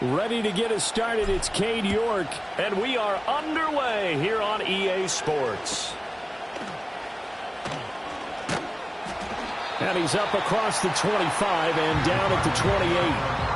Ready to get us started, it's Cade York. And we are underway here on EA Sports. And he's up across the 25 and down at the 28.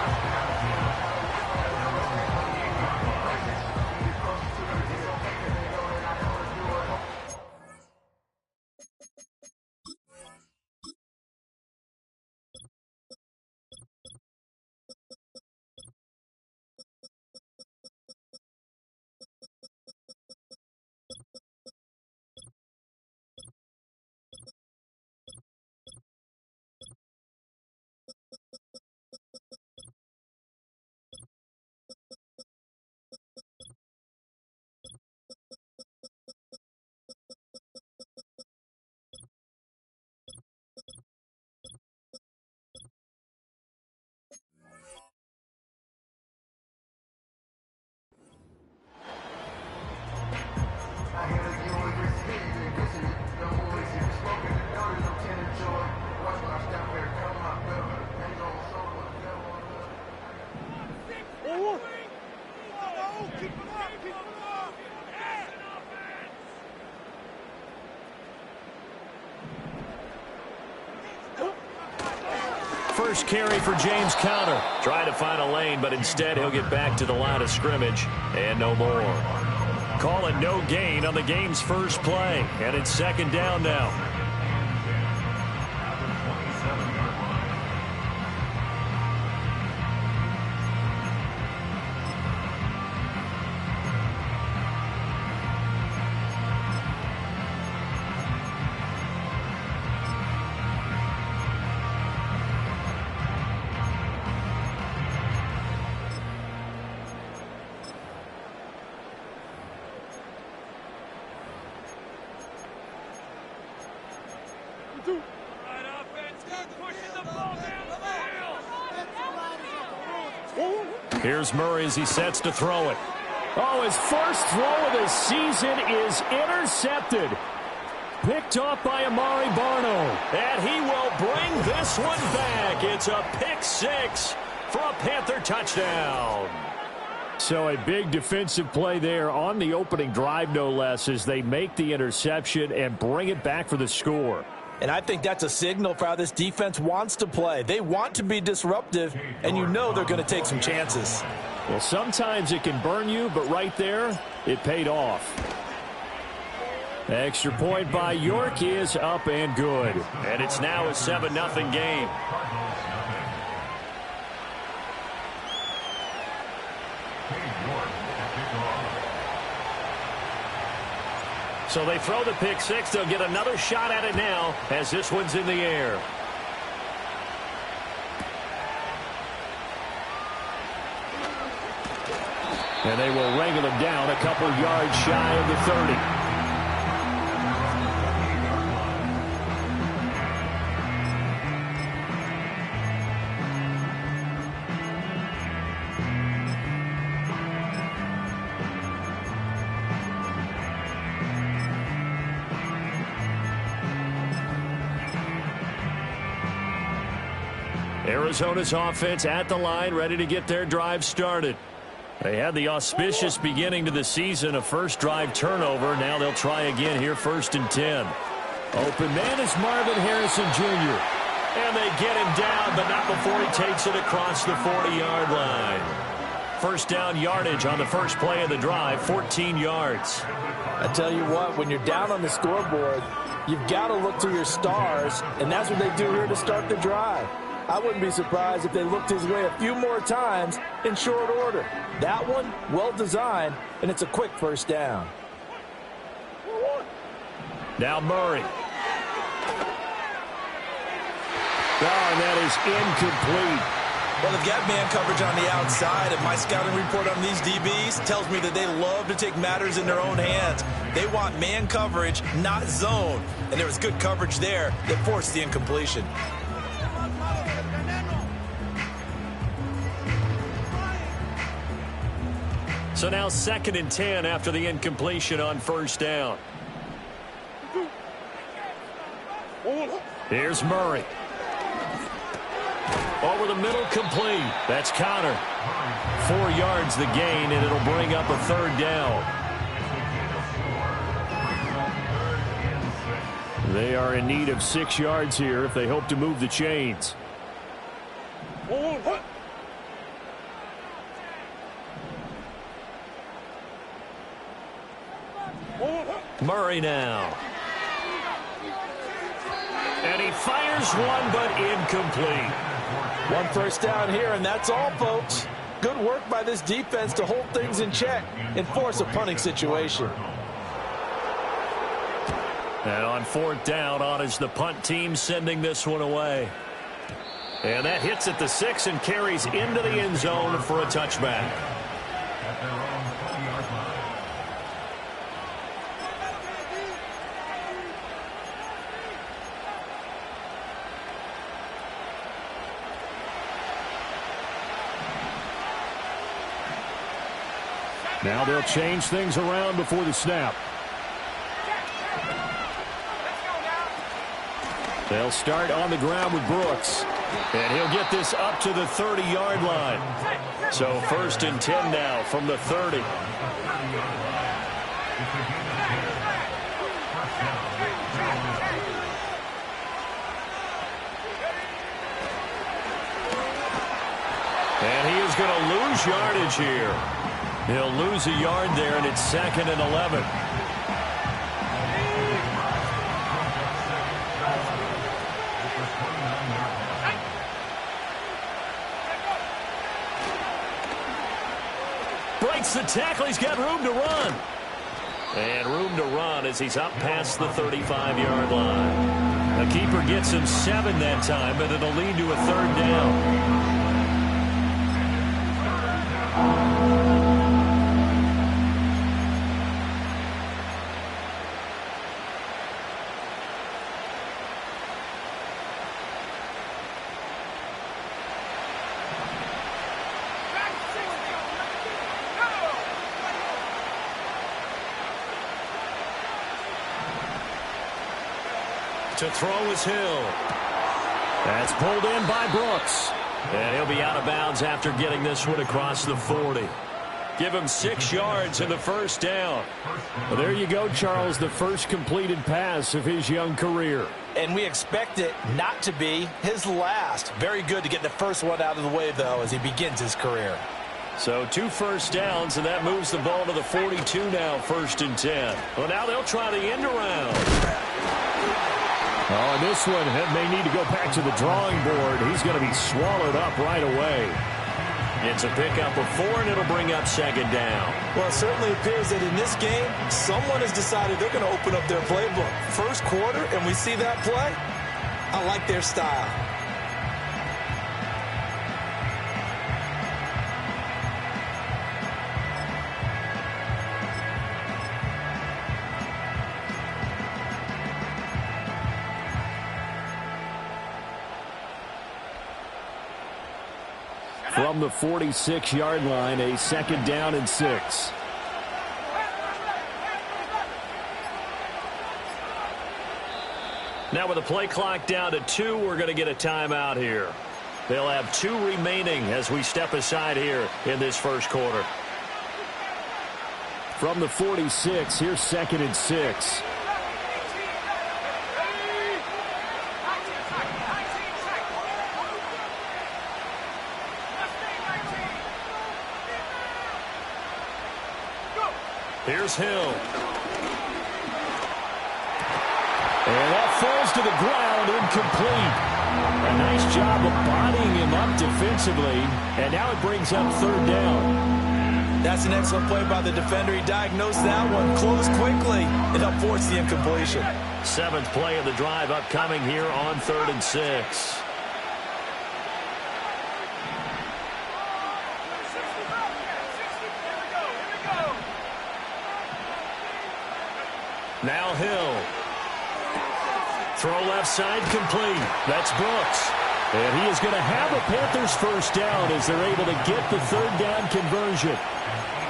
First carry for James Conner. Trying to find a lane, but instead he'll get back to the line of scrimmage and no more. Calling no gain on the game's first play, and it's second down now. Here's Murray as he sets to throw it. Oh, his first throw of the season is intercepted. Picked off by Amari Barno. And he will bring this one back. It's a pick six for a Panther touchdown. So a big defensive play there on the opening drive, no less, as they make the interception and bring it back for the score. And I think that's a signal for how this defense wants to play. They want to be disruptive, and you know they're going to take some chances. Well, sometimes it can burn you, but right there, it paid off. Extra point by York is up and good. And it's now a 7-0 game. So they throw the pick six. They'll get another shot at it now as this one's in the air. And they will wrangle him down a couple yards shy of the 30. Arizona's offense at the line, ready to get their drive started. They had the auspicious beginning to the season, a first drive turnover. Now they'll try again here, 1st and 10. Open man is Marvin Harrison Jr. And they get him down, but not before he takes it across the 40-yard line. First down yardage on the first play of the drive, 14 yards. I tell you what, when you're down on the scoreboard, you've got to look to your stars, and that's what they do here to start the drive. I wouldn't be surprised if they looked his way a few more times in short order. That one, well designed, and it's a quick first down. Now Murray. Oh, and that is incomplete. Well, they've got man coverage on the outside, and my scouting report on these DBs tells me that they love to take matters in their own hands. They want man coverage, not zone. And there was good coverage there that forced the incompletion. So now 2nd and 10 after the incompletion on first down. Here's Murray. Over the middle, complete. That's Conner. 4 yards the gain, and it'll bring up a 3rd down. They are in need of 6 yards here if they hope to move the chains. Murray now. And he fires one, but incomplete. 1 first down here, and that's all, folks. Good work by this defense to hold things in check and force a punting situation. And on 4th down, on is the punt team sending this one away. And that hits at the 6 and carries into the end zone for a touchback. Now they'll change things around before the snap. They'll start on the ground with Brooks. And he'll get this up to the 30-yard line. So 1st and 10 now from the 30. And he is going to lose yardage here. He'll lose a yard there, and it's 2nd and 11. Breaks the tackle. He's got room to run. And room to run as he's up past the 35-yard line. The keeper gets him 7 that time, but it'll lead to a 3rd down. To throw is Hill. That's pulled in by Brooks. And he'll be out of bounds after getting this one across the 40. Give him 6 yards in the 1st down. Well, there you go, Charles, the first completed pass of his young career. And we expect it not to be his last. Very good to get the first one out of the way, though, as he begins his career. So 2 first downs, and that moves the ball to the 42 now, 1st and 10. Well, now they'll try the end around. Oh, and this one may need to go back to the drawing board. He's going to be swallowed up right away. It's a pickup of 4, and it'll bring up 2nd down. Well, it certainly appears that in this game, someone has decided they're going to open up their playbook. First quarter, and we see that play. I like their style. From the 46-yard line, a 2nd down and 6. Now with the play clock down to 2, we're going to get a timeout here. They'll have 2 remaining as we step aside here in this first quarter. From the 46, here's 2nd and 6. Here's Hill. And that falls to the ground, incomplete. A nice job of bodying him up defensively, and now it brings up 3rd down. That's an excellent play by the defender. He diagnosed that one, closed quickly, and helped force the incompletion. 7th play of the drive upcoming here on 3rd and 6. Now Hill. Throw left side complete. That's Brooks. And he is going to have a Panthers first down as they're able to get the third down conversion.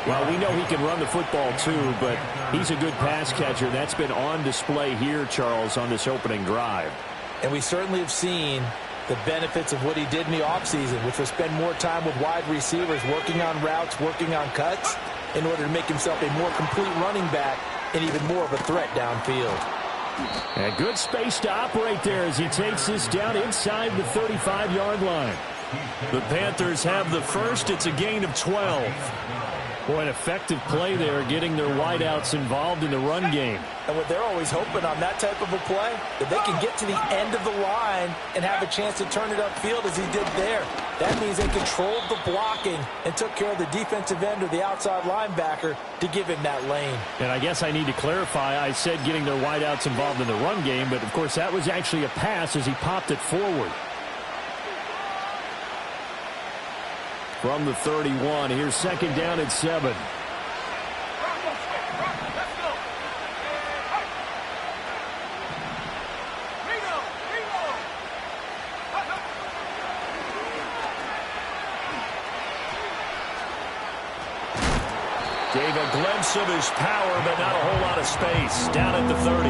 Well, we know he can run the football too, but he's a good pass catcher. That's been on display here, Charles, on this opening drive. And we certainly have seen the benefits of what he did in the offseason, which was spend more time with wide receivers, working on routes, working on cuts, in order to make himself a more complete running back and even more of a threat downfield. And good space to operate there as he takes this down inside the 35-yard line. The Panthers have the first. It's a gain of 12. Boy, an effective play there, getting their wideouts involved in the run game. And what they're always hoping on that type of a play, that they can get to the end of the line and have a chance to turn it upfield as he did there. That means they controlled the blocking and took care of the defensive end or the outside linebacker to give him that lane. And I guess I need to clarify, I said getting their wideouts involved in the run game, but of course that was actually a pass as he popped it forward. From the 31, here's second down at 7. Gave a glimpse of his power, but not a whole lot of space. Down at the 30.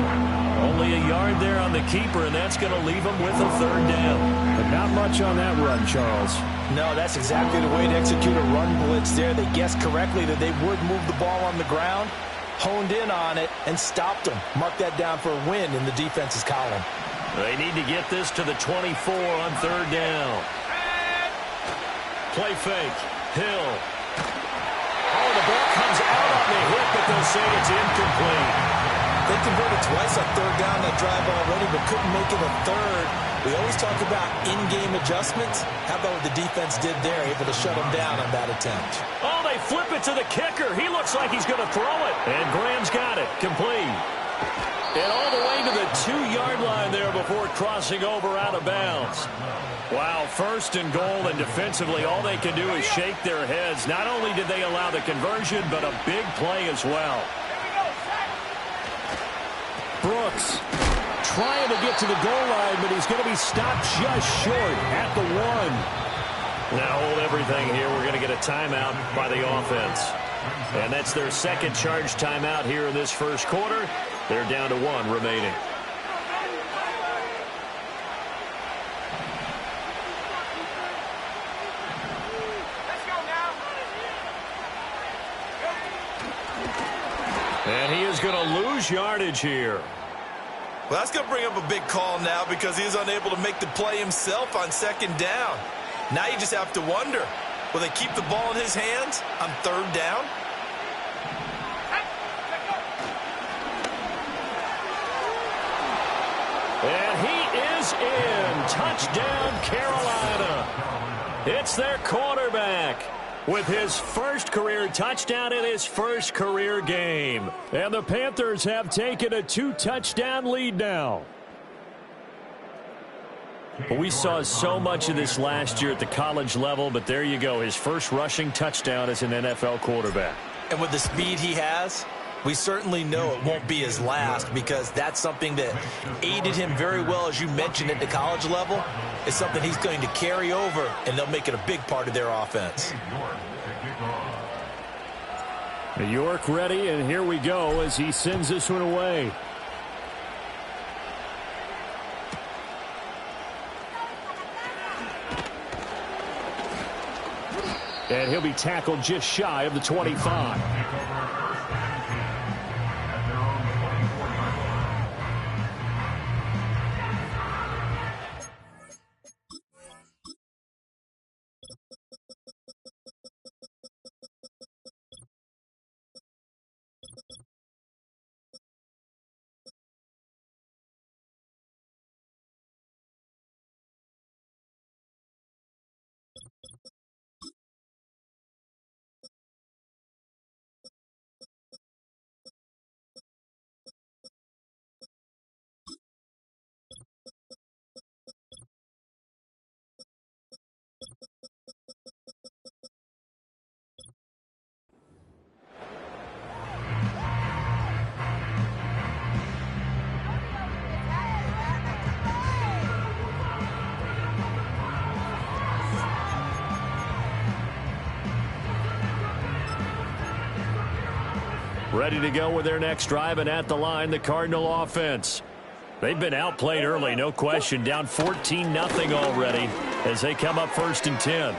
Only a yard there on the keeper, and that's going to leave him with a third down. But not much on that run, Charles. No, that's exactly the way to execute a run blitz there. They guessed correctly that they would move the ball on the ground, honed in on it, and stopped them. Mark that down for a win in the defense's column. They need to get this to the 24 on third down. Play fake. Hill. Oh, the ball comes out on the hit, but they'll say it's incomplete. They converted twice on third down that drive already, but couldn't make it a third. We always talk about in-game adjustments. How about what the defense did there, able to shut them down on that attempt? Oh, they flip it to the kicker. He looks like he's going to throw it. And Graham's got it. Complete. And all the way to the 2-yard line there before crossing over out of bounds. Wow, first and goal, and defensively all they can do is shake their heads. Not only did they allow the conversion, but a big play as well. Brooks trying to get to the goal line, but he's going to be stopped just short at the 1. Now hold everything here. We're going to get a timeout by the offense. And that's their second charge timeout here in this first quarter. They're down to 1 remaining. And he is going to lose yardage here. Well, that's going to bring up a big call now because he is unable to make the play himself on second down. Now you just have to wonder, will they keep the ball in his hands on third down? And he is in. Touchdown, Carolina. It's their quarterback with his first career touchdown in his first career game. And the Panthers have taken a 2-touchdown lead now. We saw so much of this last year at the college level, but there you go. His first rushing touchdown as an NFL quarterback. And with the speed he has, we certainly know it won't be his last because that's something that aided him very well, as you mentioned, at the college level. It's something he's going to carry over, and they'll make it a big part of their offense. York ready, and here we go as he sends this one away. And he'll be tackled just shy of the 25. Ready to go with their next drive, and at the line, the Cardinal offense. They've been outplayed early, no question. Down 14-0 already as they come up 1st and 10.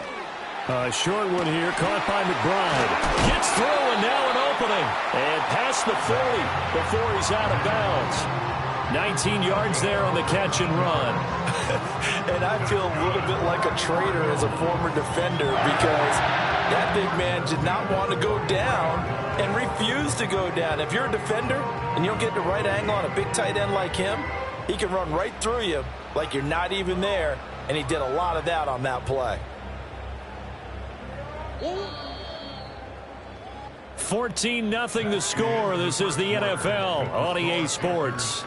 Short one here, caught by McBride. Gets through, and now an opening. And past the 40 before he's out of bounds. 19 yards there on the catch and run. And I feel a little bit like a traitor as a former defender because that big man did not want to go down and refused to go down. If you're a defender and you don't get the right angle on a big tight end like him, he can run right through you like you're not even there, and he did a lot of that on that play. 14-0 the score. This is the NFL on EA Sports.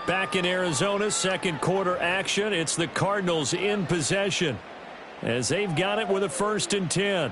Back in Arizona, second quarter action. It's the Cardinals in possession as they've got it with a 1st and 10.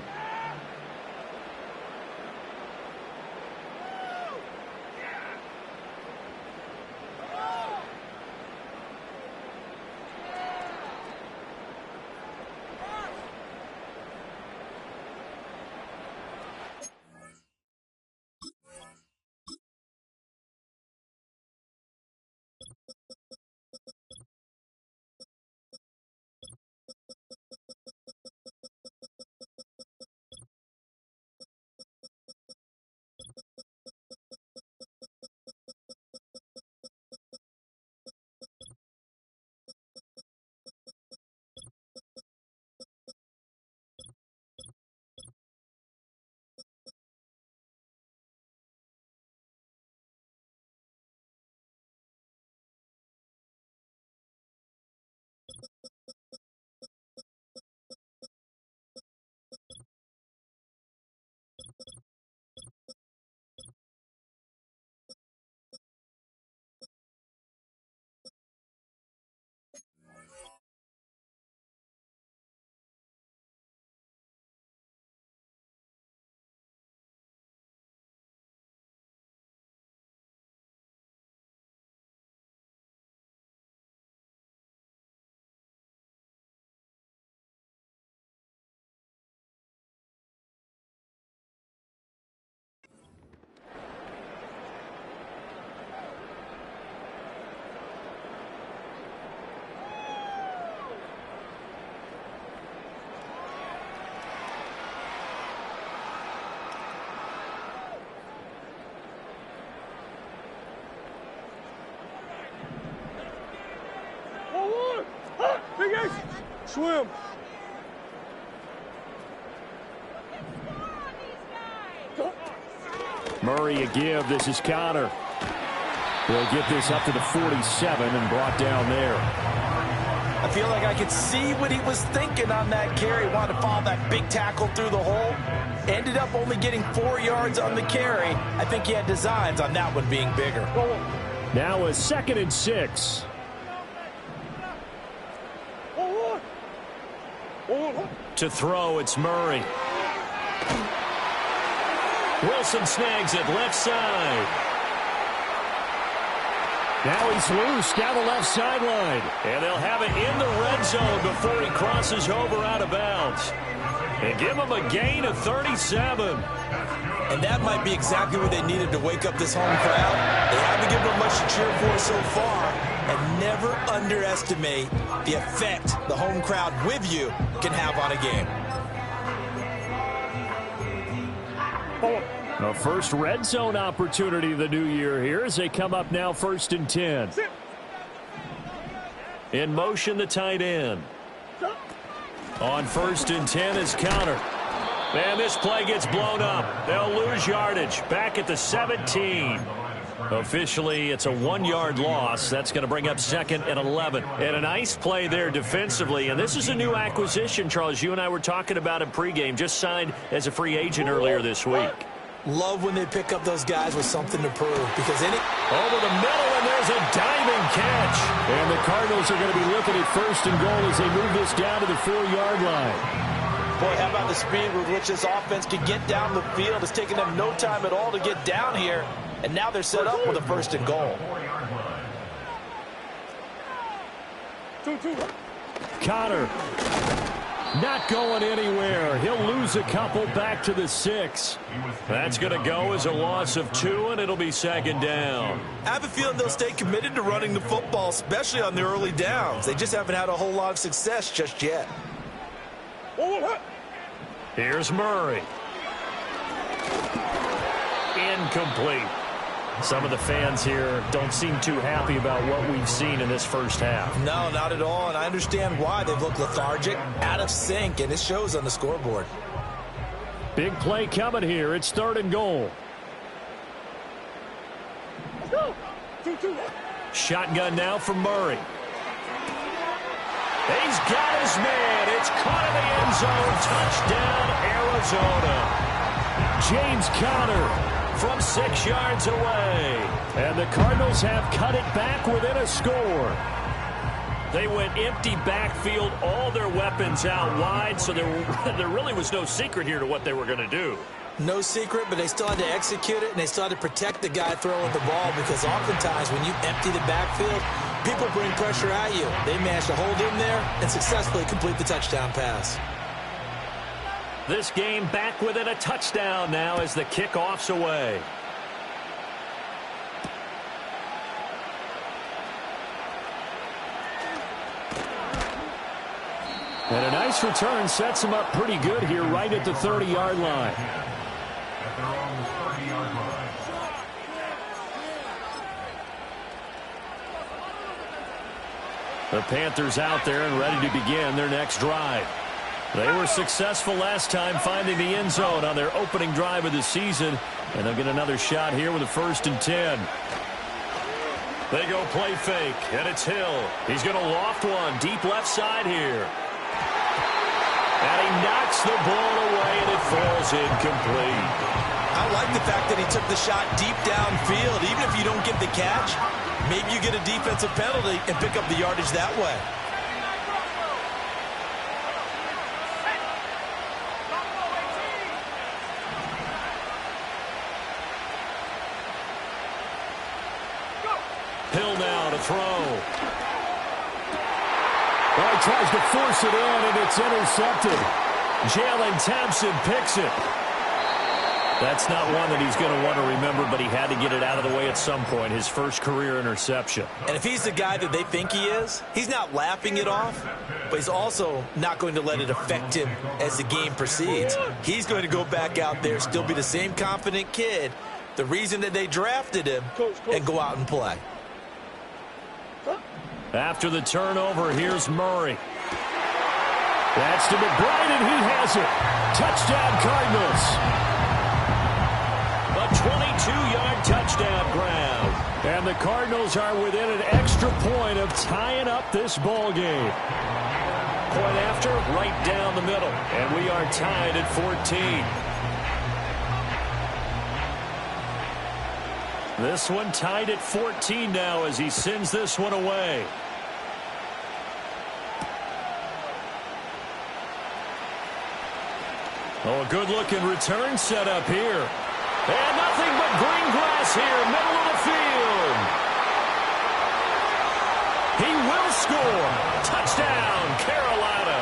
Swim. Murray a give. This is Connor. They'll get this up to the 47 and brought down there. I feel like I could see what he was thinking on that carry. Wanted to follow that big tackle through the hole. Ended up only getting 4 yards on the carry. I think he had designs on that one being bigger. Now a 2nd and 6. To throw, it's Murray. Wilson snags it left side. Now he's loose down the left sideline. And they'll have it in the red zone before he crosses over out of bounds. And give him a gain of 37. And that might be exactly what they needed to wake up this home crowd. They haven't given them much to cheer for so far. And never underestimate the effect the home crowd with you can have on a game. The first red zone opportunity of the new year here as they come up now 1st and 10. In motion, the tight end. On 1st and 10 is Connor. And this play gets blown up. They'll lose yardage. Back at the 17. Officially, it's a 1-yard loss. That's going to bring up 2nd and 11. And a nice play there defensively. And this is a new acquisition, Charles. You and I were talking about in pregame. Just signed as a free agent earlier this week. Love when they pick up those guys with something to prove. Because over the middle, and there's a diving catch. And the Cardinals are going to be looking at 1st and goal as they move this down to the 4-yard line. Boy, how about the speed with which this offense can get down the field? It's taken them no time at all to get down here. And now they're set up with a 1st and goal. Connor. Not going anywhere. He'll lose a couple back to the 6. That's going to go as a loss of 2, and it'll be second down. I have a feeling they'll stay committed to running the football, especially on the early downs. They just haven't had a whole lot of success just yet. Here's Murray. Incomplete. Some of the fans here don't seem too happy about what we've seen in this first half. No, not at all, and I understand why. They've looked lethargic, out of sync, and it shows on the scoreboard. Big play coming here. It's 3rd and goal. Shotgun now for Murray. He's got his man. It's caught in the end zone. Touchdown, Arizona. James Conner from 6 yards away. And the Cardinals have cut it back within a score. They went empty backfield, all their weapons out wide, so there really was no secret here to what they were going to do. No secret, but they still had to execute it, and they still had to protect the guy throwing the ball, because oftentimes when you empty the backfield, people bring pressure at you. They managed to hold him there and successfully complete the touchdown pass. This game back within a touchdown now as the kickoff's away. And a nice return sets him up pretty good here right at the 30-yard line. The Panthers out there and ready to begin their next drive. They were successful last time finding the end zone on their opening drive of the season, and they'll get another shot here with a 1st and 10. They go play fake, and it's Hill. He's going to loft one deep left side here. And he knocks the ball away, and it falls incomplete. I like the fact that he took the shot deep downfield. Even if you don't get the catch, maybe you get a defensive penalty and pick up the yardage that way. Hill now to throw. Well, he tries to force it in, and it's intercepted. Jalen Thompson picks it. That's not one that he's going to want to remember, but he had to get it out of the way at some point, his first career interception. And if he's the guy that they think he is, he's not laughing it off, but he's also not going to let it affect him as the game proceeds. He's going to go back out there, still be the same confident kid, the reason that they drafted him, and go out and play. After the turnover, here's Murray. That's to McBride, and he has it. Touchdown, Cardinals. A 22-yard touchdown grab. And the Cardinals are within an extra point of tying up this ball game. Point after, right down the middle. And we are tied at 14. This one tied at 14 now as he sends this one away. Oh, a good-looking return set up here. And nothing but green grass here, middle of the field. He will score. Touchdown, Carolina.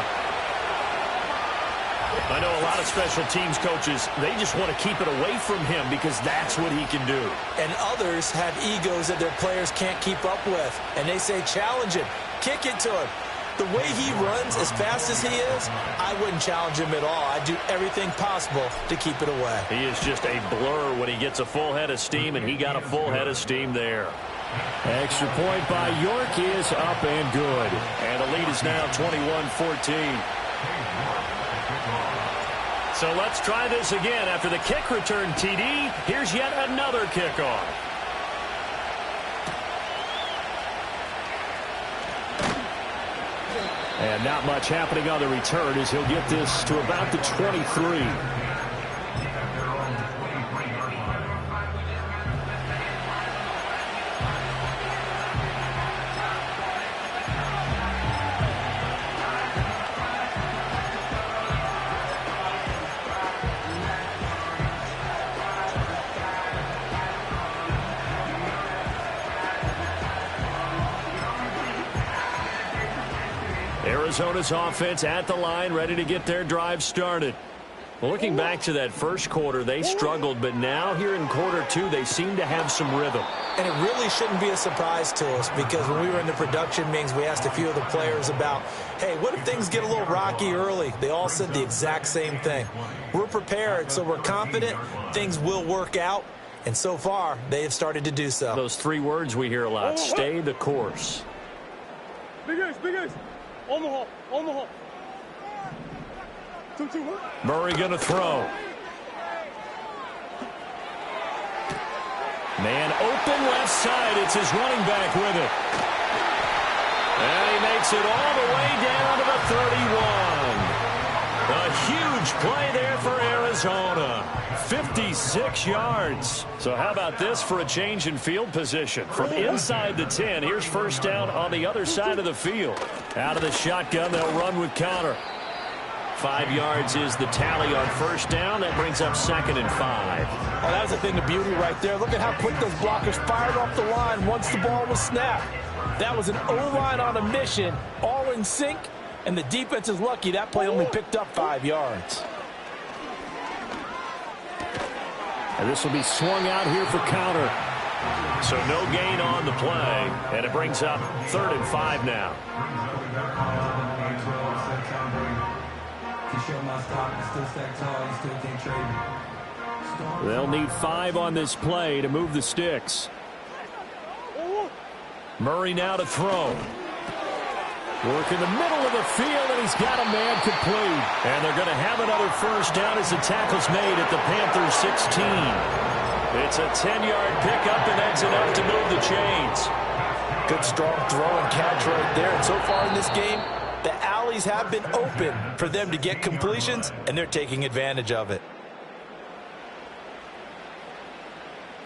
I know a lot of special teams coaches, they just want to keep it away from him because that's what he can do. And others have egos that their players can't keep up with. And they say, challenge him, kick it to him. The way he runs as fast as he is, I wouldn't challenge him at all. I'd do everything possible to keep it away. He is just a blur when he gets a full head of steam, and he got a full head of steam there. Extra point by York is up and good. And the lead is now 21-14. So let's try this again. After the kick return TD, here's yet another kickoff. And not much happening on the return as he'll get this to about the 23. Arizona's offense at the line, ready to get their drive started. Well, looking back to that first quarter, they struggled, but now here in quarter two, they seem to have some rhythm. And it really shouldn't be a surprise to us, because when we were in the production meetings, we asked a few of the players about, hey, what if things get a little rocky early? They all said the exact same thing. We're prepared, so we're confident things will work out. And so far, they have started to do so. Those three words we hear a lot: stay the course. Big ace. On the hole. Murray going to throw. Man open left side. It's his running back with it. And he makes it all the way down to the 31. A huge play there for Arizona. 56 yards. So how about this for a change in field position? From inside the 10, here's first down on the other side of the field. Out of the shotgun, they'll run with Conner. 5 yards is the tally on first down. That brings up 2nd and 5. Oh, that was a thing of beauty right there. Look at how quick those blockers fired off the line once the ball was snapped. That was an O-line on a mission, all in sync, and the defense is lucky that play only picked up 5 yards. And this will be swung out here for Conner. So no gain on the play, and it brings up 3rd and 5 now. They'll need 5 on this play to move the sticks. Murray now to throw. Work in the middle of the field, and he's got a man complete. And they're going to have another first down as the tackle's made at the Panthers 16. It's a 10-yard pickup, and that's enough to move the chains. Good strong throw and catch right there. And so far in this game, the alleys have been open for them to get completions, and they're taking advantage of it.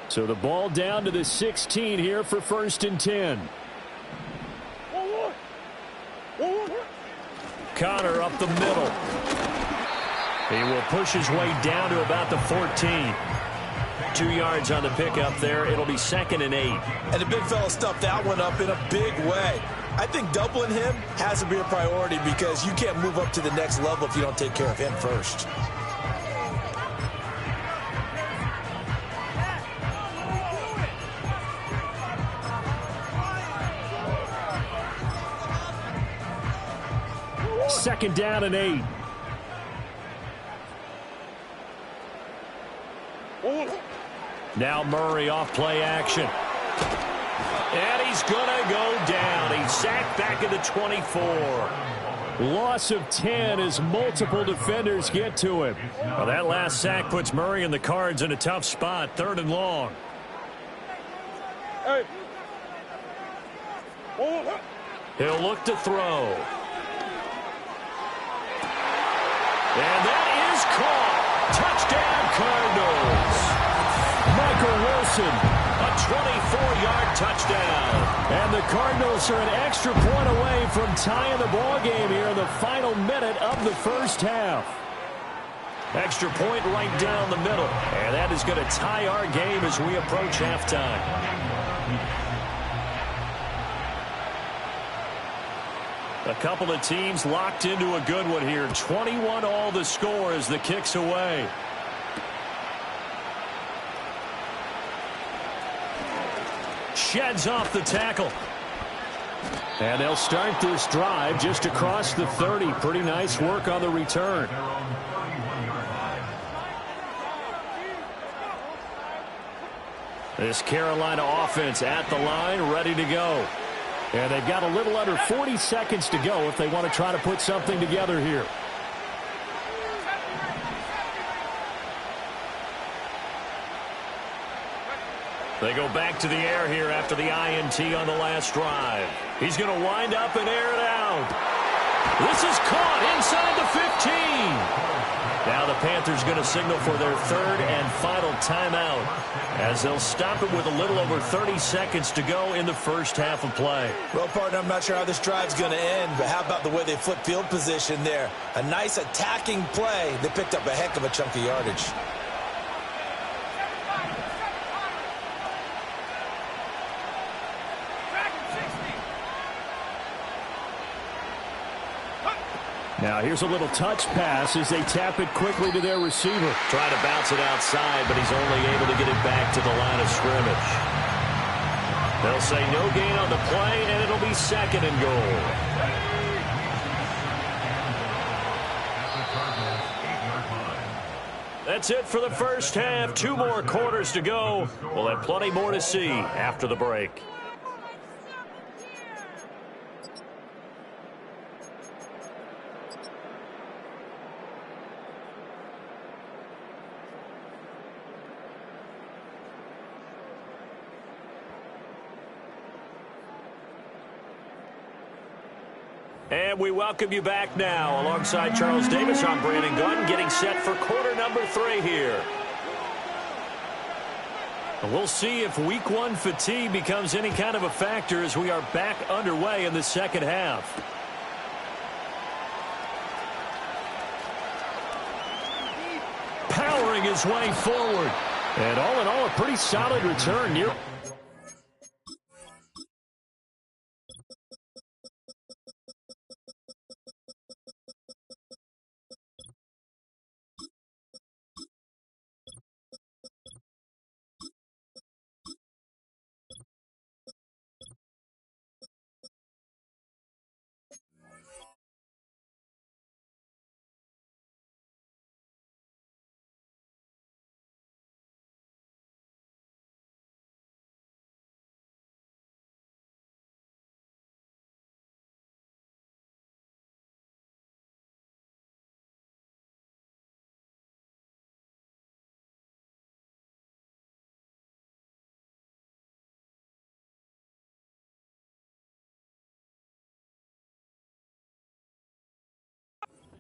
So the ball down to the 16 here for 1st and 10. Conner up the middle. He will push his way down to about the 14. 2 yards on the pickup there. It'll be 2nd and 8. And the big fella stuffed that one up in a big way. I think doubling him has to be a priority, because you can't move up to the next level if you don't take care of him first. Second down and 8. Now Murray off play action. And he's going to go down. He's sacked back at the 24. Loss of 10 as multiple defenders get to him. Well, that last sack puts Murray and the Cards in a tough spot. 3rd and long. He'll look to throw. And that is caught. Touchdown, Cardinals. Michael Wilson, a 24-yard touchdown. And the Cardinals are an extra point away from tying the ball game here in the final minute of the first half. Extra point right down the middle. And that is going to tie our game as we approach halftime. A couple of teams locked into a good one here. 21 all the score as the kick's away. Sheds off the tackle. And they'll start this drive just across the 30. Pretty nice work on the return. This Carolina offense at the line, ready to go. And they've got a little under 40 seconds to go if they want to try to put something together here. They go back to the air here after the INT on the last drive. He's going to wind up and air it out. This is caught inside the 15. Now the Panthers going to signal for their 3rd and final timeout, as they'll stop it with a little over 30 seconds to go in the first half of play. Well, partner, I'm not sure how this drive's going to end, but how about the way they flip field position there? A nice attacking play. They picked up a heck of a chunk of yardage. Now here's a little touch pass as they tap it quickly to their receiver. Trying to bounce it outside, but he's only able to get it back to the line of scrimmage. They'll say no gain on the play, and it'll be 2nd and goal. That's it for the first half. 2 more quarters to go. We'll have plenty more to see after the break. And we welcome you back now. Alongside Charles Davis, I'm Brandon Gunn, getting set for quarter number 3 here. And we'll see if week 1 fatigue becomes any kind of a factor as we are back underway in the second half. Powering his way forward. And all in all, a pretty solid return near.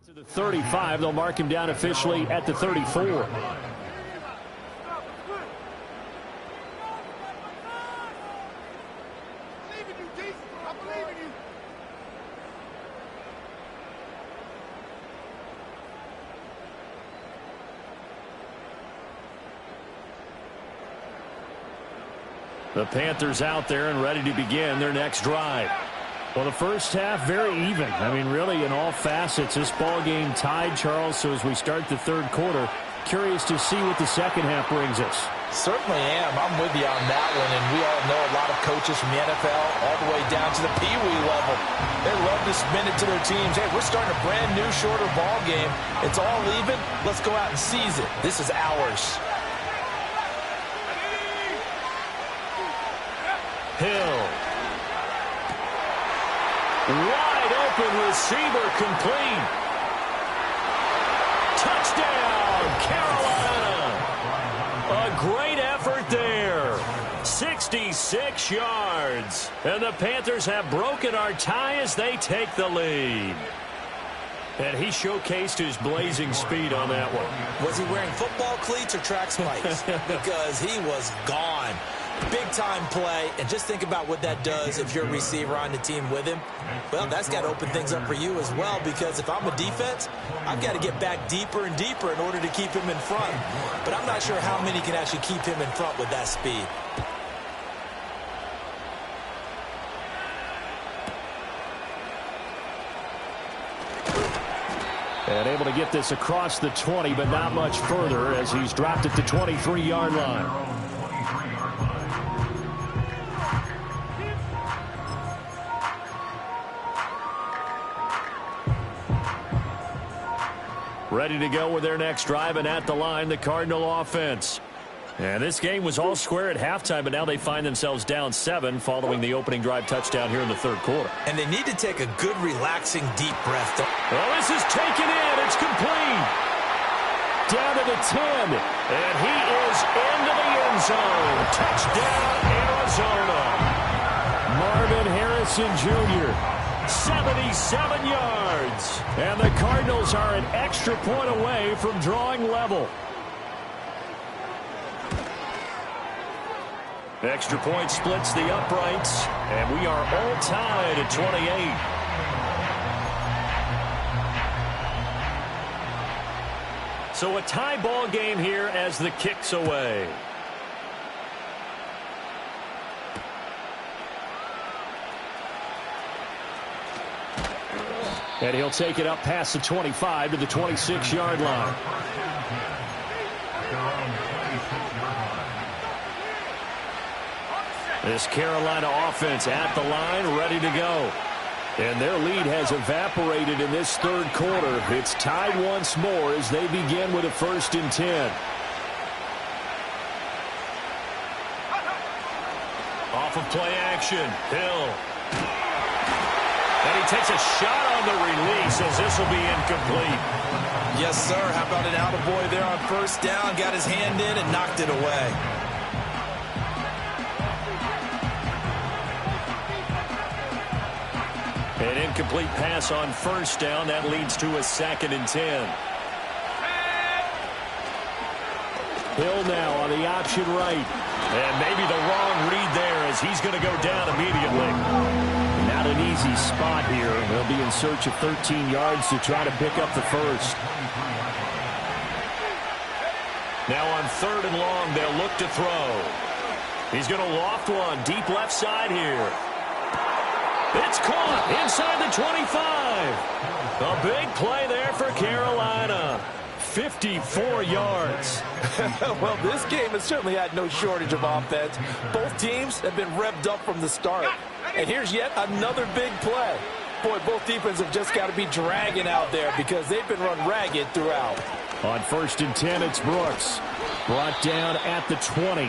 To the 35, they'll mark him down officially at the 34. The Panthers out there and ready to begin their next drive. Well, the first half, very even. I mean, really, in all facets, this ball game tied, Charles. So as we start the third quarter, curious to see what the second half brings us. Certainly am. I'm with you on that one. And we all know a lot of coaches from the NFL all the way down to the Pee Wee level. They love to spin it to their teams. Hey, we're starting a brand new, shorter ball game. It's all even. Let's go out and seize it. This is ours. Hill. Wide open receiver complete. Touchdown, Carolina. A great effort there. 66 yards. And the Panthers have broken our tie as they take the lead. And he showcased his blazing speed on that one. Was he wearing football cleats or track spikes? Because he was gone. Big-time play, and just think about what that does if you're a receiver on the team with him. Well, that's got to open things up for you as well, because if I'm a defense, I've got to get back deeper and deeper in order to keep him in front. But I'm not sure how many can actually keep him in front with that speed. And able to get this across the 20, but not much further as he's dropped at the 23-yard line. Ready to go with their next drive, and at the line, the Cardinal offense. And this game was all square at halftime, but now they find themselves down 7 following the opening drive touchdown here in the third quarter. And they need to take a good, relaxing, deep breath. Well, this is taken in. It's complete. Down to the 10. And he is into the end zone. Touchdown, Arizona. Marvin Harrison Jr. 77 yards. And the Cardinals are an extra point away from drawing level. Extra point splits the uprights, and we are all tied at 28. So a tie ball game here as the kick's away. And he'll take it up past the 25 to the 26-yard line. This Carolina offense at the line, ready to go. And their lead has evaporated in this third quarter. It's tied once more as they begin with a 1st and 10. Off of play action, Hill. And he takes a shot on the release as this will be incomplete. Yes, sir. How about an attaboy there on 1st down? Got his hand in and knocked it away. An incomplete pass on 1st down. That leads to a 2nd and 10. Hill now on the option right. And maybe the wrong read there as he's going to go down immediately. Not an easy spot here. They'll be in search of 13 yards to try to pick up the 1st. Now on 3rd and long, they'll look to throw. He's going to loft one deep left side here. It's caught inside the 25. A big play there for Carolina. 54 yards. Well, this game has certainly had no shortage of offense. Both teams have been revved up from the start. And here's yet another big play. Boy, both defenses have just got to be dragging out there because they've been run ragged throughout. On 1st and 10, it's Brooks. Brought down at the 20.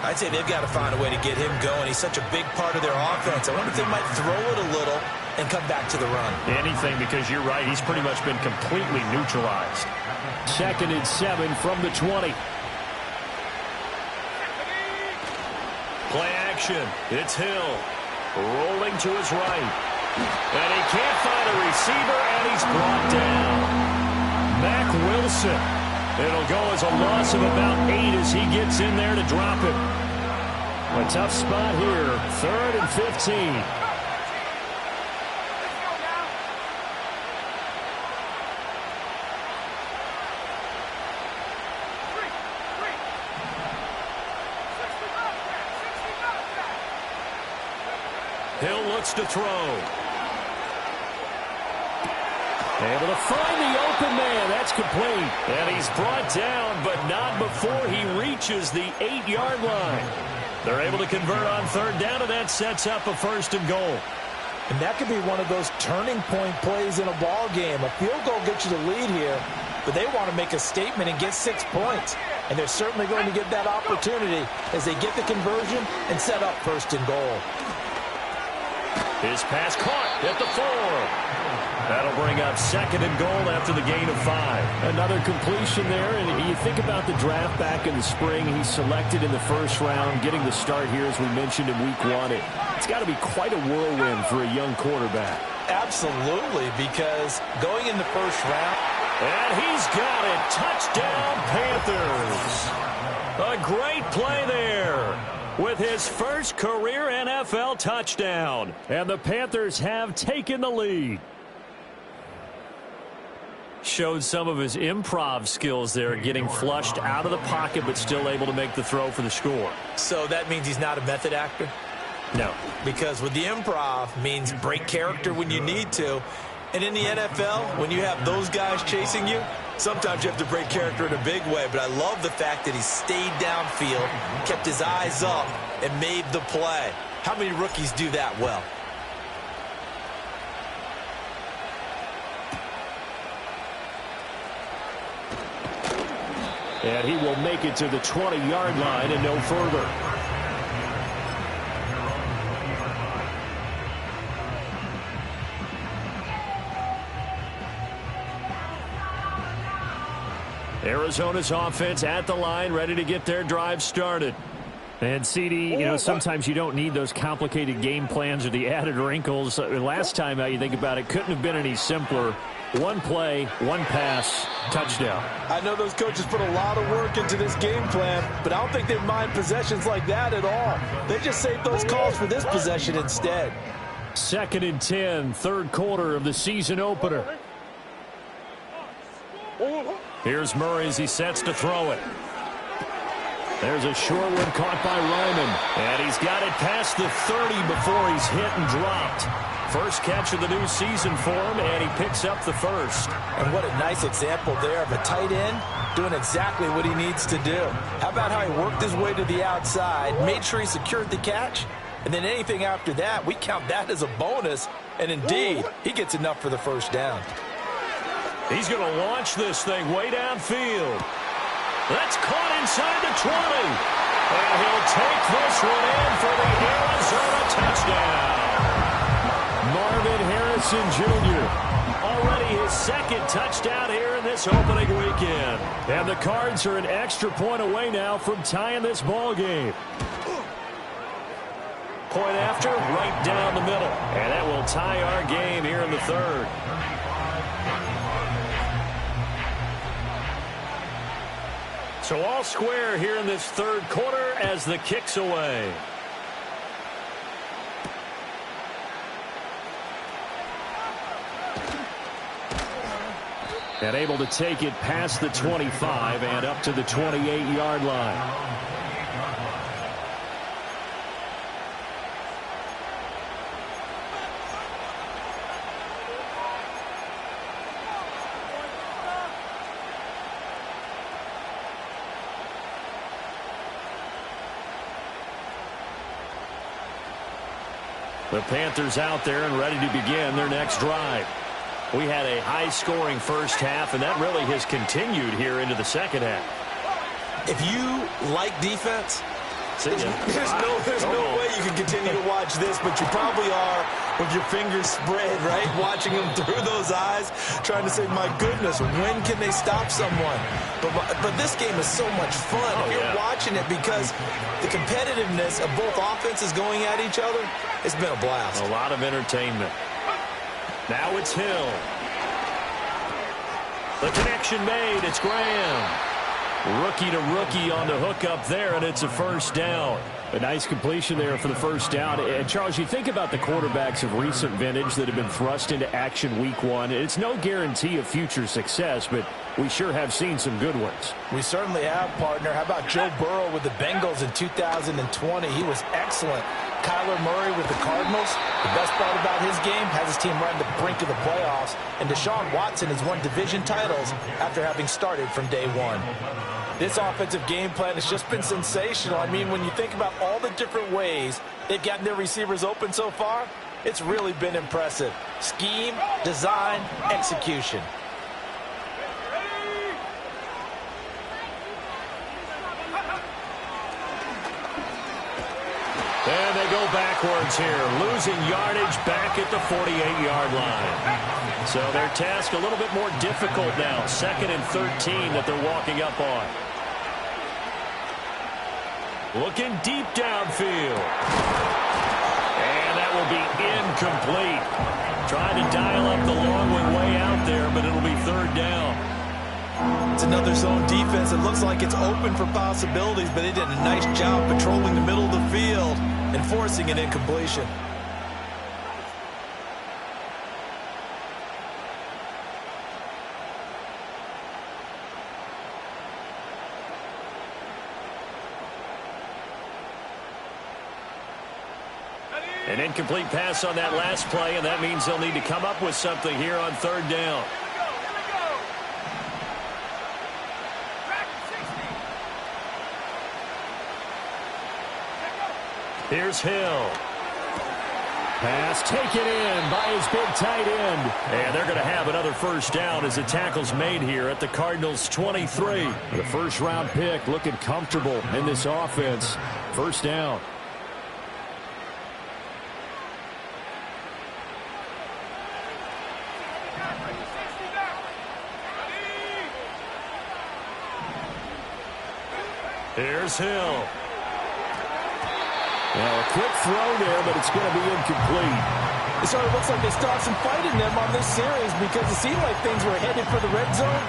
I'd say they've got to find a way to get him going. He's such a big part of their offense. I wonder if they might throw it a little and come back to the run. Anything, because you're right. He's pretty much been completely neutralized. 2nd and 7 from the 20. Play action. It's Hill. Rolling to his right. And he can't find a receiver, and he's brought down. Mack Wilson. It'll go as a loss of about 8 as he gets in there to drop it. A tough spot here. 3rd and 15. Hill looks to throw. Able to find the open man. That's complete. And he's brought down, but not before he reaches the 8-yard line. They're able to convert on 3rd down, and that sets up a 1st and goal. And that could be one of those turning point plays in a ball game. A field goal gets you the lead here, but they want to make a statement and get 6 points. And they're certainly going to get that opportunity as they get the conversion and set up 1st and goal. His pass caught at the 4. That'll bring up 2nd and goal after the gain of 5. Another completion there, and you think about the draft back in the spring. He's selected in the 1st round, getting the start here, as we mentioned, in week 1. It's got to be quite a whirlwind for a young quarterback. Absolutely, because going in the 1st round. And he's got it. Touchdown, Panthers. A great play there with his first career NFL touchdown. And the Panthers have taken the lead. Showed some of his improv skills there, getting flushed out of the pocket but still able to make the throw for the score. So that means he's not a method actor? No. Because with the improv means break character when you need to. And in the NFL, when you have those guys chasing you, sometimes you have to break character in a big way. But I love the fact that he stayed downfield, kept his eyes up, and made the play. How many rookies do that well? And he will make it to the 20-yard line and no further. Arizona's offense at the line, ready to get their drive started. And, CD, sometimes you don't need those complicated game plans or the added wrinkles. Last time out, you think about it, couldn't have been any simpler. One play, one pass, touchdown. I know those coaches put a lot of work into this game plan, but I don't think they mind possessions like that at all. They just saved those calls for this possession instead. 2nd and 10, 3rd quarter of the season opener. Here's Murray as he sets to throw it. There's a short one caught by Ryman. And he's got it past the 30 before he's hit and dropped. First catch of the new season for him, and he picks up the first. And what a nice example there of a tight end doing exactly what he needs to do. How about how he worked his way to the outside, made sure he secured the catch, and then anything after that, we count that as a bonus. And indeed, he gets enough for the first down. He's going to launch this thing way downfield. That's caught inside the 20. And he'll take this one in for the Arizona touchdown. Marvin Harrison Jr. already his second touchdown here in this opening weekend. And the Cards are an extra point away now from tying this ball game. Point after, right down the middle. And that will tie our game here in the third. So all square here in this third quarter as the kick's away. And able to take it past the 25 and up to the 28-yard line. The Panthers out there and ready to begin their next drive. We had a high-scoring first half, and that really has continued here into the second half. If you like defense, there's no way you can continue to watch this, but you probably are with your fingers spread, right? Watching them through those eyes, trying to say, my goodness, when can they stop someone? But this game is so much fun. You're watching it because the competitiveness of both offenses going at each other, it's been a blast. A lot of entertainment. Now it's Hill. The connection made. It's Graham. Rookie to rookie on the hook up there, and it's a first down. A nice completion there for the first down. And, Charles, you think about the quarterbacks of recent vintage that have been thrust into action week one. It's no guarantee of future success, but we sure have seen some good ones. We certainly have, partner. How about Joe Burrow with the Bengals in 2020? He was excellent. Kyler Murray with the Cardinals. The best part about his game has his team right on the brink of the playoffs. And Deshaun Watson has won division titles after having started from day one. This offensive game plan has just been sensational. I mean, when you think about all the different ways they've gotten their receivers open so far, it's really been impressive. Scheme, design, execution. And they go backwards here, losing yardage back at the 48-yard line. So their task a little bit more difficult now. 2nd and 13 that they're walking up on. Looking deep downfield. And that will be incomplete. Trying to dial up the long one way out there, but it'll be third down. It's another zone defense. It looks like it's open for possibilities, but they did a nice job patrolling the middle of the field and forcing an incompletion. An incomplete pass on that last play, and that means they'll need to come up with something here on third down. Here's Hill. Pass taken in by his big tight end. And they're going to have another first down as the tackle's made here at the Cardinals' 23. The first-round pick looking comfortable in this offense. First down. Here's Hill. Well, a quick throw there, but it's going to be incomplete. It sort of looks like they still have some fight in them on this series because it seemed like things were headed for the red zone.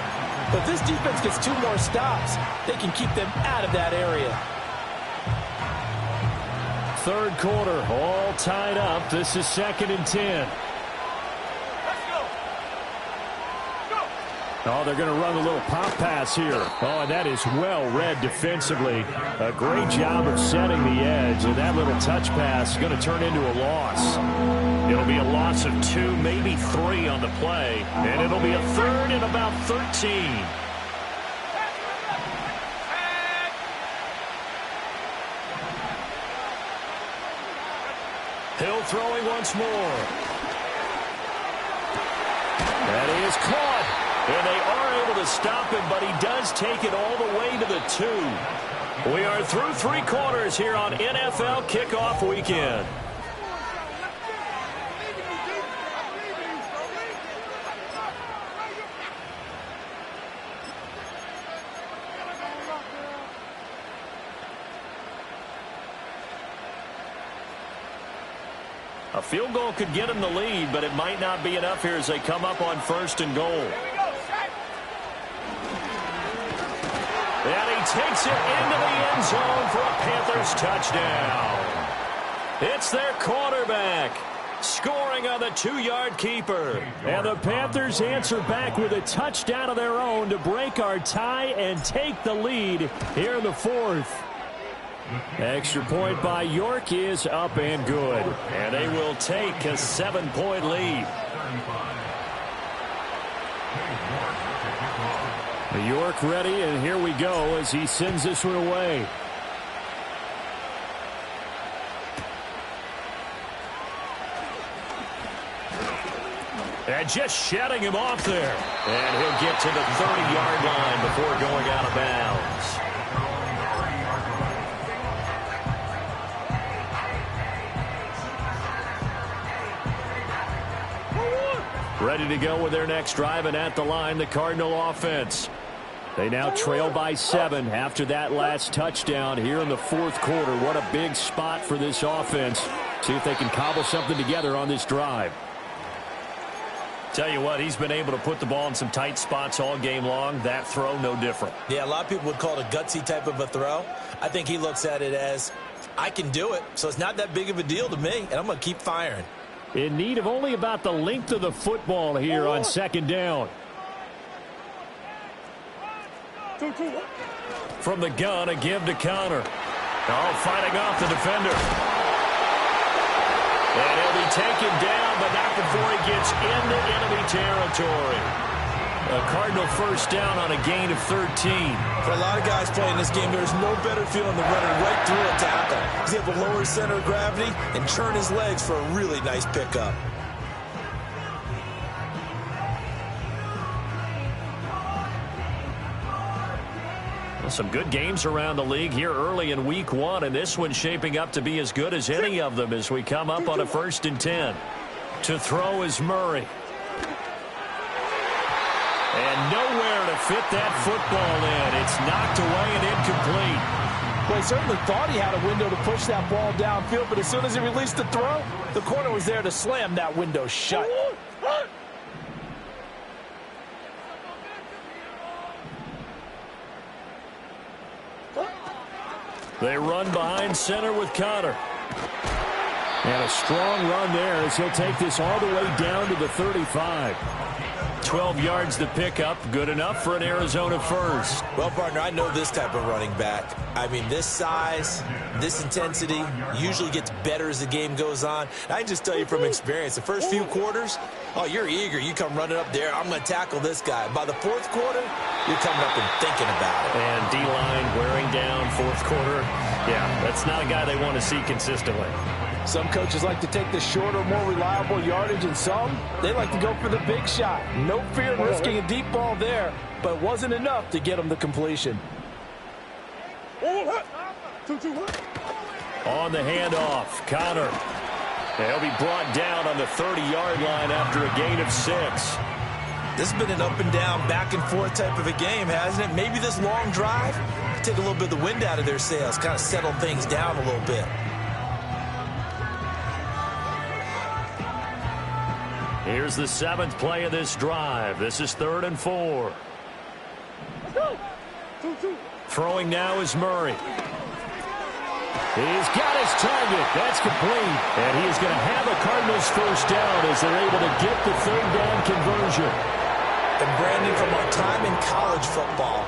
But if this defense gets 2 more stops, they can keep them out of that area. Third quarter, all tied up. This is 2nd and 10. Oh, they're going to run a little pop pass here. Oh, and that is well read defensively. A great job of setting the edge, and that little touch pass is going to turn into a loss. It'll be a loss of 2, maybe 3 on the play, and it'll be a 3rd and about 13. Hill throwing once more. That is caught. And they are able to stop him, but he does take it all the way to the 2. We are through 3 quarters here on NFL Kickoff Weekend. A field goal could get him the lead, but it might not be enough here as they come up on 1st and goal. And he takes it into the end zone for a Panthers touchdown. It's their quarterback scoring on the 2-yard keeper. And the Panthers answer back with a touchdown of their own to break our tie and take the lead here in the 4th. Extra point by York is up and good. And they will take a 7-point lead. York ready, and here we go as he sends this one away. And just shutting him off there. And he'll get to the 30-yard line before going out of bounds. Ready to go with their next drive, and at the line, the Cardinal offense. They now trail by 7 after that last touchdown here in the 4th quarter. What a big spot for this offense. See if they can cobble something together on this drive. Tell you what, he's been able to put the ball in some tight spots all game long. That throw, no different. Yeah, a lot of people would call it a gutsy type of a throw. I think he looks at it as, I can do it, so it's not that big of a deal to me, and I'm going to keep firing. In need of only about the length of the football here on 2nd down. From the gun, a give to counter. Oh, fighting off the defender. And he'll be taken down, but not before he gets into enemy territory. A Cardinal first down on a gain of 13. For a lot of guys playing this game, there's no better feeling than running right through a tackle. He's able to lower his center of gravity and churn his legs for a really nice pickup. Some good games around the league here early in week 1, and this one's shaping up to be as good as any of them as we come up on a 1st and 10. To throw is Murray. And nowhere to fit that football in. It's knocked away and incomplete. Well, he certainly thought he had a window to push that ball downfield, but as soon as he released the throw, the corner was there to slam that window shut. They run behind center with Conner. And a strong run there as he'll take this all the way down to the 35. 12 yards to pick up. Good enough for an Arizona first. Well, partner, I know this type of running back. I mean, this size, this intensity usually gets better as the game goes on. I can just tell you from experience, the first few quarters, oh, you're eager. You come running up there, I'm going to tackle this guy. By the 4th quarter, you're coming up and thinking about it. And D-line wearing down 4th quarter. Yeah, that's not a guy they want to see consistently. Some coaches like to take the shorter, more reliable yardage, and some, they like to go for the big shot. No fear in risking a deep ball there, but it wasn't enough to get them the completion. On the handoff, Conner. He'll be brought down on the 30-yard line after a gain of 6. This has been an up-and-down, back-and-forth type of a game, hasn't it? Maybe this long drive could take a little bit of the wind out of their sails, kind of settle things down a little bit. Here's the 7th play of this drive. This is 3rd and 4. Throwing now is Murray. He's got his target. That's complete. And he is going to have the Cardinals first down as they're able to get the 3rd down conversion. And Brandon, from our time in college football,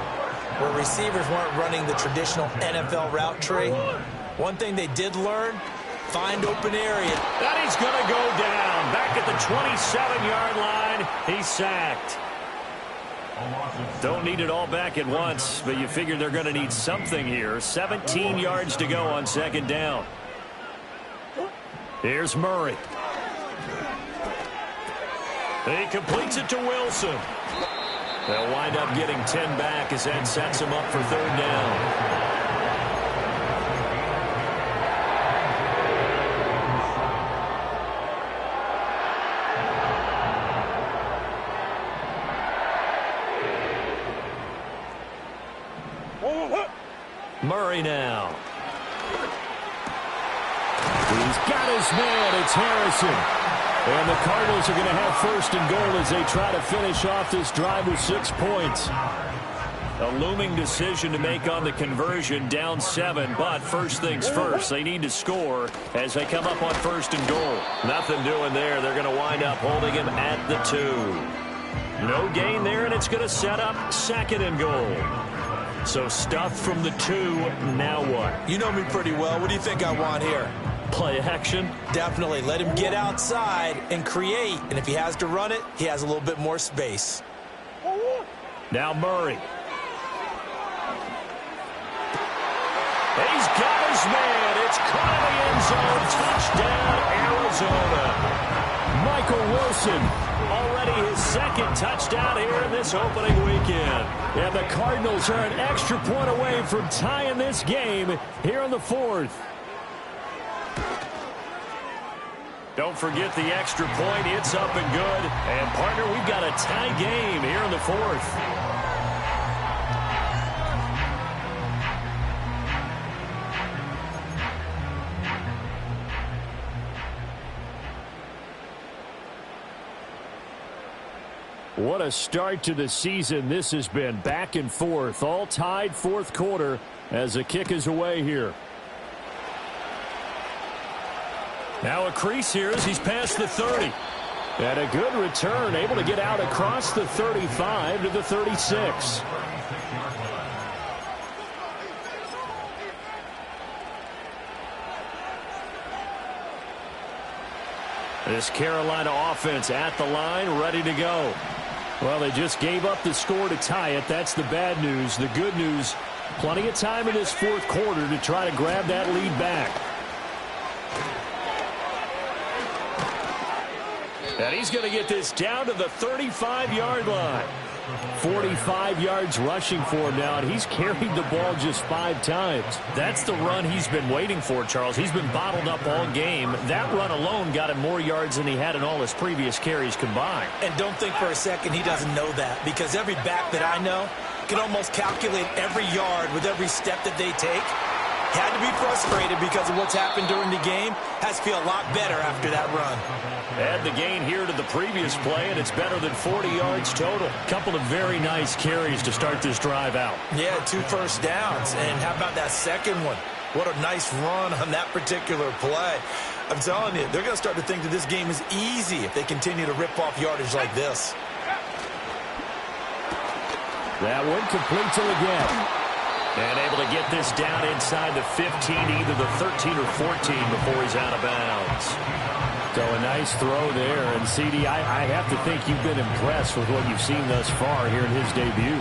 where receivers weren't running the traditional NFL route tree, one thing they did learn, find open area. And he's going to go down. Back at the 27-yard line, he's sacked. Don't need it all back at once, but you figure they're going to need something here. 17 yards to go on second down. Here's Murray. He completes it to Wilson. They'll wind up getting 10 back as that sets him up for third down. Murray now. He's got his man. It's Harrison. And the Cardinals are going to have first and goal as they try to finish off this drive with 6 points. A looming decision to make on the conversion, down 7. But first things first, they need to score as they come up on first and goal. Nothing doing there. They're going to wind up holding him at the 2. No gain there, and it's going to set up second and goal. So stuff from the 2. Now what? You know me pretty well. What do you think I want here? Play action? Definitely. Let him get outside and create. And if he has to run it, he has a little bit more space. Now Murray. He's got his man. It's caught in the end zone. Touchdown, Arizona. Michael Wilson. Already his second touchdown here in this opening weekend. And the Cardinals are an extra point away from tying this game here in the 4th. Don't forget the extra point. It's up and good. And, partner, we've got a tie game here in the 4th. What a start to the season this has been. Back and forth, all tied 4th quarter as the kick is away here. Now a crease here as he's past the 30. And a good return, able to get out across the 35 to the 36. This Carolina offense at the line, ready to go. Well, they just gave up the score to tie it. That's the bad news. The good news, plenty of time in this 4th quarter to try to grab that lead back. And he's going to get this down to the 35-yard line. 45 yards rushing for him now, and he's carried the ball just 5 times. That's the run he's been waiting for, Charles. He's been bottled up all game. That run alone got him more yards than he had in all his previous carries combined. And don't think for a second he doesn't know that, because every back that I know can almost calculate every yard with every step that they take. Had to be frustrated because of what's happened during the game. Has to feel a lot better after that run. Add the gain here to the previous play, and it's better than 40 yards total. Couple of very nice carries to start this drive out. Yeah, 2 first downs. And how about that second one? What a nice run on that particular play. I'm telling you, they're going to start to think that this game is easy if they continue to rip off yardage like this. That one completes it again. And able to get this down inside the 15, either the 13 or 14 before he's out of bounds. So a nice throw there. And, CD, I have to think you've been impressed with what you've seen thus far here in his debut.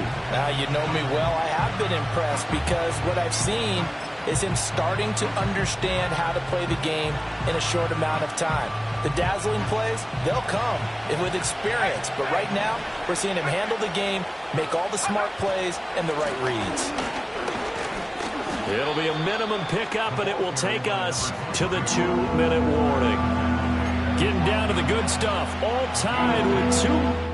You know me well. I have been impressed because what I've seen is him starting to understand how to play the game in a short amount of time. The dazzling plays, they'll come with experience. But right now, we're seeing him handle the game, make all the smart plays, and the right reads. It'll be a minimum pickup, and it will take us to the 2-minute warning. Getting down to the good stuff. All tied with 2.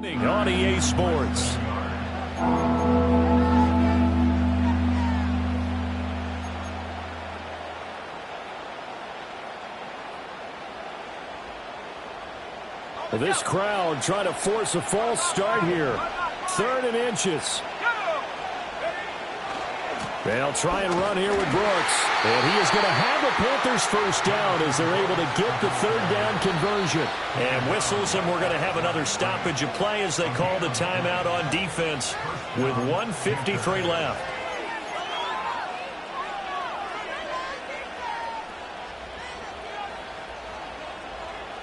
On EA Sports. This crowd trying to force a false start here. 3rd and inches. They'll try and run here with Brooks. And he is going to have the Panthers first down as they're able to get the 3rd down conversion. And whistles, and we're going to have another stoppage of play as they call the timeout on defense with 1:53 left.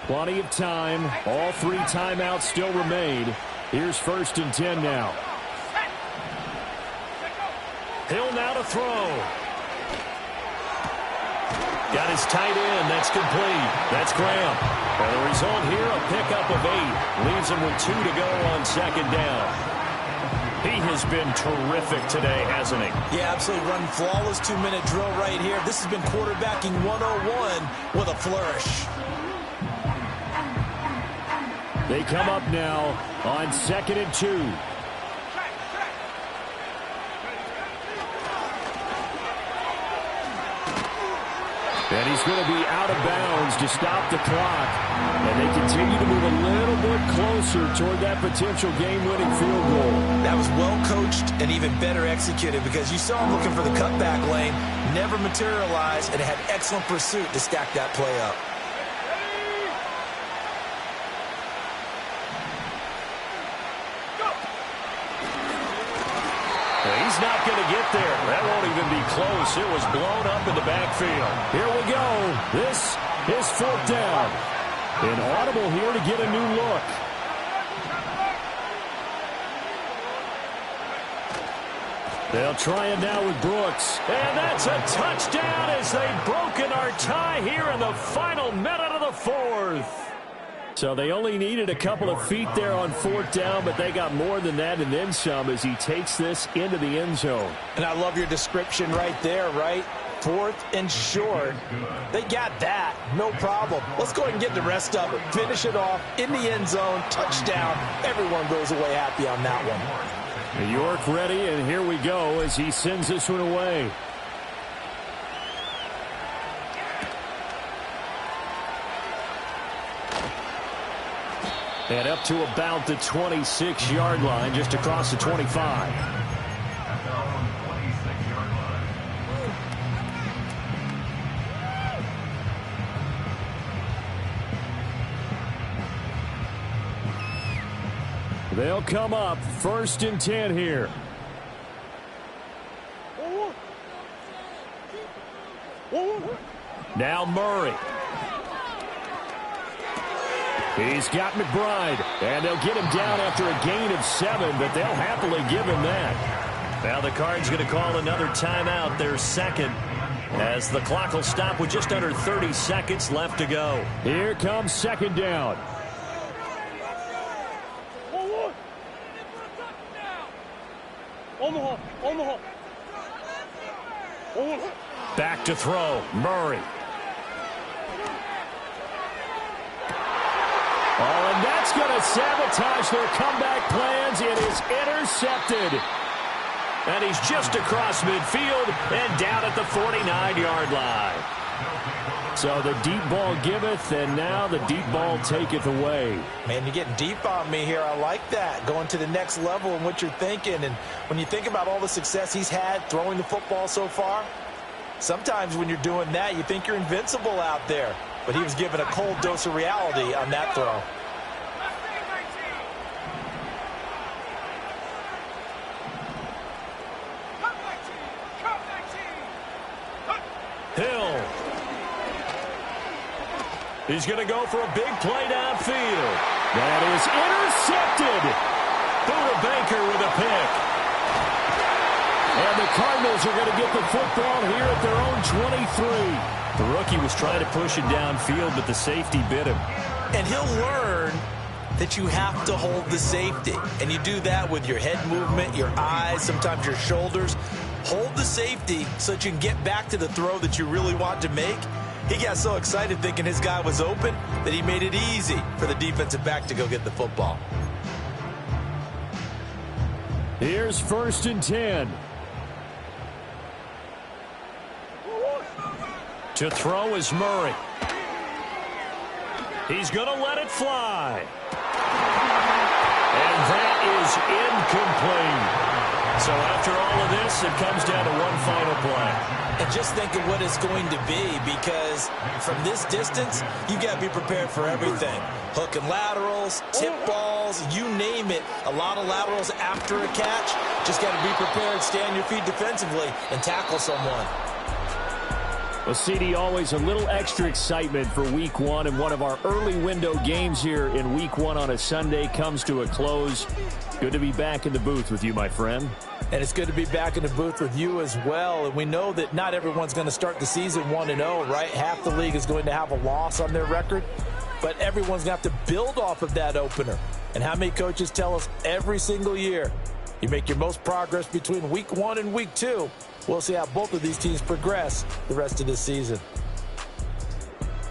Plenty of time. All 3 timeouts still remain. Here's 1st and 10 now. Hill now to throw. Got his tight end. That's complete. That's Graham. And the result here, a pickup of 8. Leaves him with 2 to go on 2nd down. He has been terrific today, hasn't he? Yeah, absolutely. Running flawless 2-minute drill right here. This has been quarterbacking 101 with a flourish. They come up now on 2nd and 2. And he's going to be out of bounds to stop the clock. And they continue to move a little bit closer toward that potential game-winning field goal. That was well coached and even better executed because you saw him looking for the cutback lane, never materialized, and had excellent pursuit to stack that play up. He's not going to get there. That won't even be close. It was blown up in the backfield. Here we go. This is 4th down. An audible here to get a new look. They'll try it now with Brooks. And that's a touchdown as they've broken our tie here in the final minute of the 4th. So they only needed a couple of feet there on 4th down, but they got more than that and then some as he takes this into the end zone. And I love your description right there, right? 4th and short. They got that. No problem. Let's go ahead and get the rest of it. Finish it off in the end zone. Touchdown. Everyone goes away happy on that one. York ready, and here we go as he sends this one away. And up to about the 26-yard line, just across the 25. They'll come up 1st and 10 here. Now Murray. He's got McBride, and they'll get him down after a gain of 7, but they'll happily give him that. Now the Cards going to call another timeout, their 2nd, as the clock will stop with just under 30 seconds left to go. Here comes 2nd down. Omaha. Back to throw, Murray. Oh, and that's going to sabotage their comeback plans. It is intercepted. And he's just across midfield and down at the 49-yard line. So the deep ball giveth, and now the deep ball taketh away. Man, you're getting deep on me here. I like that. Going to the next level in what you're thinking. And when you think about all the success he's had throwing the football so far, sometimes when you're doing that, you think you're invincible out there. But he was given a cold dose of reality on that throw. Hill. He's going to go for a big play downfield. That is intercepted. Buda Baker with a pick. And the Cardinals are going to get the football here at their own 23. The rookie was trying to push it downfield, but the safety bit him. And he'll learn that you have to hold the safety. And you do that with your head movement, your eyes, sometimes your shoulders. Hold the safety so that you can get back to the throw that you really want to make. He got so excited thinking his guy was open that he made it easy for the defensive back to go get the football. Here's 1st and 10. To throw is Murray. He's going to let it fly. And that is incomplete. So after all of this, it comes down to one final play. And just think of what it's going to be, because from this distance, you got to be prepared for everything. Hook and laterals, tip balls, you name it. A lot of laterals after a catch. Just got to be prepared, stay on your feet defensively, and tackle someone. Well, CD, always a little extra excitement for Week 1, and one of our early window games here in Week 1 on a Sunday comes to a close. Good to be back in the booth with you, my friend. And it's good to be back in the booth with you as well. And we know that not everyone's going to start the season 1-0, right? Half the league is going to have a loss on their record. But everyone's going to have to build off of that opener. And how many coaches tell us every single year, you make your most progress between Week 1 and Week 2. We'll see how both of these teams progress the rest of this season.